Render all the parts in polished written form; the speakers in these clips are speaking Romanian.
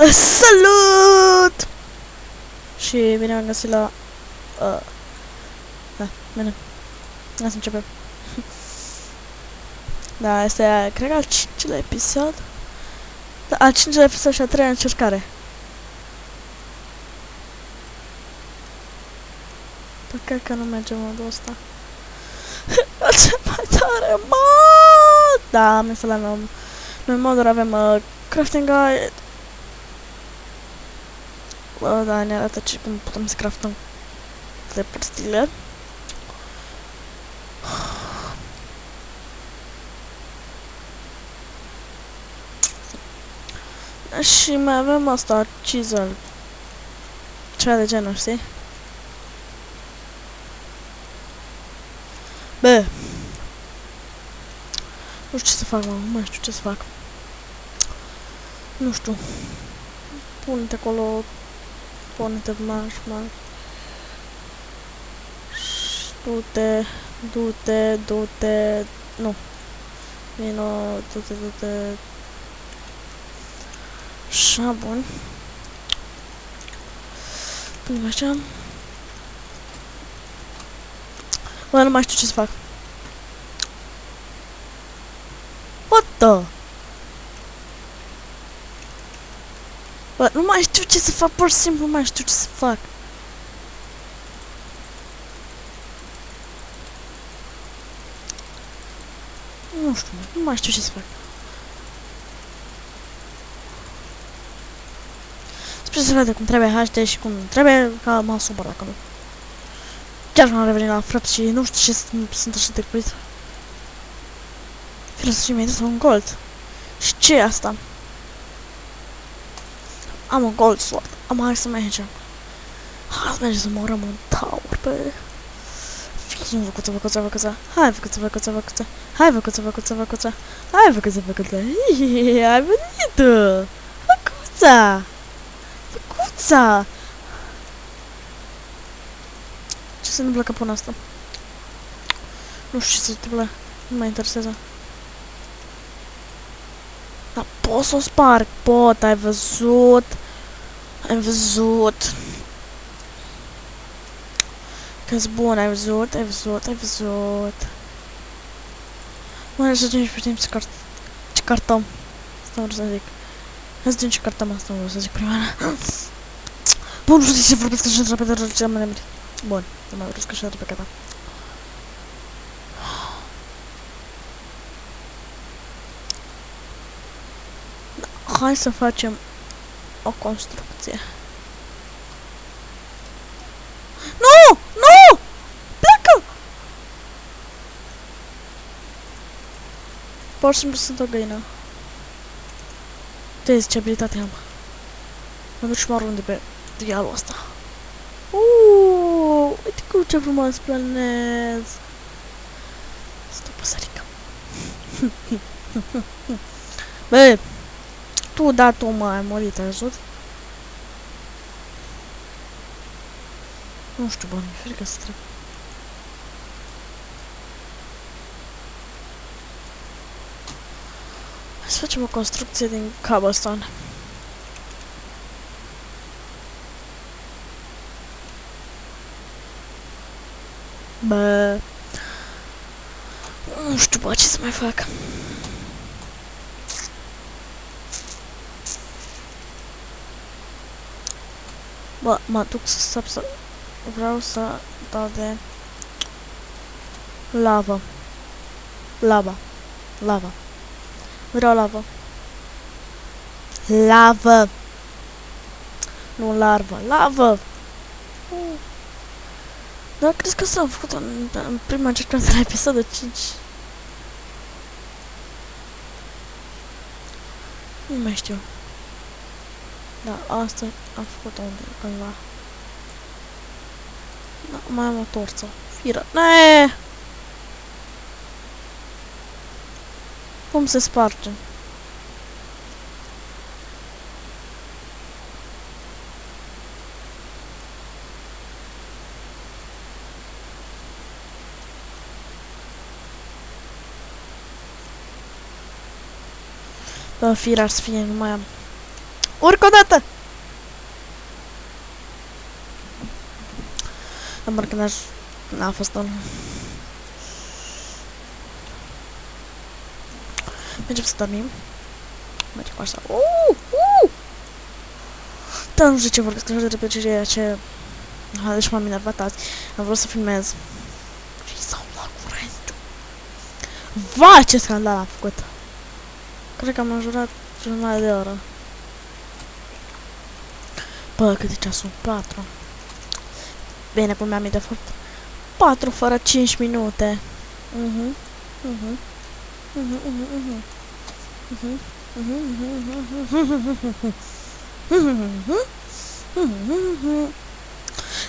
Salut! Și bine am găsit la... da, bine. Hai să începem. Da, este, cred că al 5-lea episod. Da, al 5-lea episod și a 3-a încercare. Păi cred că nu merge modul ăsta. Ce mai tare, mă! Da, am instalat noi moduri, avem crafting guide. Da, ne arată cum putem să craftăm de părțile. Și mai avem asta, chisel. Ceva de genul, știi? Bă! Nu știu ce să fac, mă, nu mai știu ce să fac. Nu știu. Pune-te acolo. Pune-te marș. Du-te. Nu. Vino, du-te. Așa, bun. Punem așa. Bă, nu mai știu ce să fac. What the? Bă, nu mai știu ce să fac, pur și simplu nu mai știu ce să fac. Nu știu, nu mai știu ce să fac. Sper să vede cum trebuie HD și cum trebuie, ca m-am supăr dacă nu. Chiar m-am revenit la fraps și nu știu ce sunt așa de curit. Vreau să mi-ai dat un gold. Și ce e asta? Am un gold sword. Hai să mergem. Hai să mergem să morăm un tower, bă. Fii, văcuță. Hai, văcuță. Hai, văcuță. Hai, venit! Văcuța! Ce se întâmplă că pun asta? Nu știu ce se întâmplă. Nu mă interesează. Dar pot să o sparg. Pot, ai văzut. Că-s bun, ai văzut. Mă, să vedem ce putem ce cartăm. Asta vreau să zic. Hai să vedem ce cartăm asta, vreau să zic prima oară. Bun, nu știu ce vorbesc așa de repede, ce am mai nemeri. Bun, nu mai vorbesc așa de repede, gata. Hai să facem o construcție. Nu! Pleacă! Pur și simplu sunt o găină. Uite ce abilitate am. Mă duc și mă arunc de pe dialul ăsta. Uite cu ce frumos planez. Stă păsărică. Bă! Tu mă ai murit, ai văzut? Nu știu, bă, mi-e frică să trec. Hai să facem o construcție din cobblestone. Bă... Nu știu, bă, ce să mai fac. Bă, mă duc să vreau să dau de lavă. Lava. Vreau lavă. Lavă! Nu larvă, lavă! Dar crezi că s-a făcut în prima încercare la episodul 5? Nu mai știu. Da, asta am făcut unde, cândva. Da, mai am o torță. Firă. Neee! Cum se sparge? Bă, fir ar să fie, nu mai am. Urcă o dată! Am marcat n-a fost unul. Mergem să dormim. Mergem așa. Dar nu știu ce vorbesc așa de repede, ceea ce... Deci m-am enervat azi. Am vrut să filmez. Și s-au luat curentul. Vai, ce scandal am făcut! Cred că am înjurat jumătate de oră. Bă, cât e ceasul? 4. Bine, cum mi-am de fapt. 4 fără 5 minute.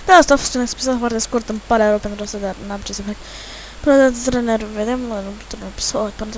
Da, asta a fost un episod foarte scurt, îmi pare rău pentru asta, dar n-am ce să fac. Până data viitoare ne revedem în următorul episod. Până